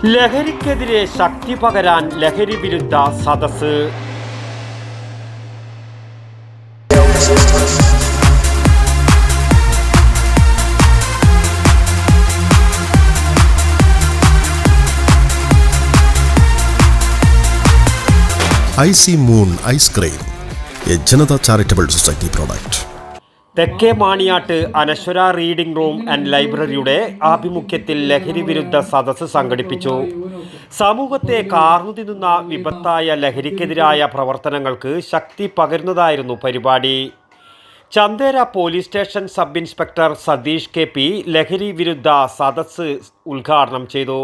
ലഹരിക്കെതിരെ ശക്തി പകരാൻ ലഹരി വിരുദ്ധ സദസ്സ്. IC moon ice cream, A Janata charitable society product. തെക്കേ മാണിയാട്ട് അനശ്വര റീഡിംഗ് റൂം ആൻഡ് ലൈബ്രറിയുടെ ആഭിമുഖ്യത്തിൽ ലഹരി വിരുദ്ധ സദസ്സ് സംഘടിപ്പിച്ചു. സമൂഹത്തെ കാർന്നു തിന്നുന്ന വിപത്തായ ലഹരിക്കെതിരായ പ്രവർത്തനങ്ങൾക്ക് ശക്തി പകരുന്നതായിരുന്നു പരിപാടി. Chandera police station sub inspector Satheesh K P ലഹരി വിരുദ്ധ സദസ്സ് ഉദ്ഘാടനം ചെയ്തു.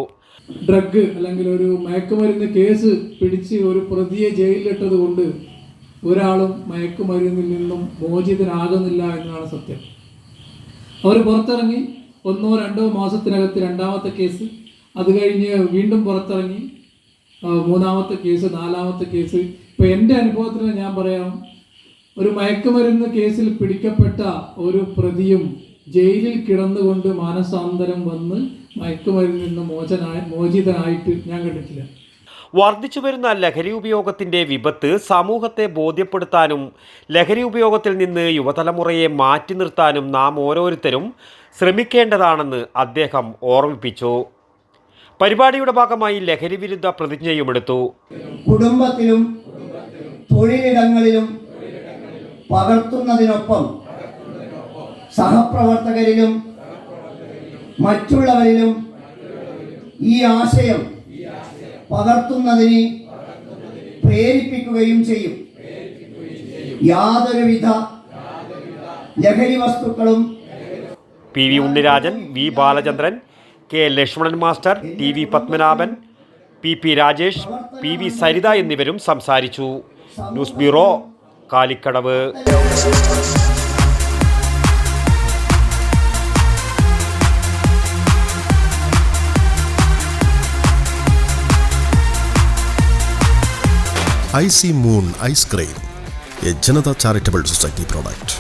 ഡ്രഗ് അല്ലെങ്കിൽ ഒരു മയക്കുമരുന്ന് കേസ് പിടിച്ച് ഒരു പ്രതിയെ ജയിലിലിട്ടത് കൊണ്ട് ഒരാളും മയക്കുമരുന്നിൽ നിന്നും മോചിതനാകുന്നില്ല എന്നതാണ് സത്യം. അവർ പുറത്തിറങ്ങി 1-2 മാസത്തിനകത്ത് 2ാമത്തെ കേസ്, അത് കഴിഞ്ഞ് വീണ്ടും പുറത്തിറങ്ങി 3ാമത്തെ കേസ്, 4ാമത്തെ കേസ്. ഇപ്പോൾ എൻ്റെ അനുഭവത്തിൽ ഞാൻ പറയാം, ഒരു മയക്കുമരുന്ന് കേസിൽ പിടിക്കപ്പെട്ട ഒരു പ്രതിയും ജയിലിൽ കിടന്നുകൊണ്ട് മാനസാന്തരം വന്ന് മയക്കുമരുന്നിൽ നിന്ന് മോചിതനായിട്ട് ഞാൻ കണ്ടിട്ടില്ല. വർദ്ധിച്ചു വരുന്ന ലഹരി ഉപയോഗത്തിൻ്റെ വിപത്ത് സമൂഹത്തെ ബോധ്യപ്പെടുത്താനും ലഹരി ഉപയോഗത്തിൽ നിന്ന് യുവതലമുറയെ മാറ്റി നിർത്താനും നാം ഓരോരുത്തരും ശ്രമിക്കേണ്ടതാണെന്ന് അദ്ദേഹം ഓർമ്മിപ്പിച്ചു. പരിപാടിയുടെ ഭാഗമായി ലഹരി വിരുദ്ധ പ്രതിജ്ഞയുമെടുത്തു. കുടുംബത്തിലും തൊഴിലിടങ്ങളിലും പകർത്തുന്നതിനൊപ്പം സഹപ്രവർത്തകരിലും മറ്റുള്ളവരിലും ഈ ആശയം പകർത്തുന്നതിന് പ്രേരിപ്പിക്കുകയും ചെയ്യും. യാതൊരുവിധ ലഹരി വസ്തുക്കളും P V Unnirajan, V Balachandran, K Lakshmanan master, T V Padmanabhan, P P Rajesh, P V Saritha എന്നിവരും സംസാരിച്ചു. News bureau, Kalikkadavu. IC moon ice cream, A Janata charitable society product.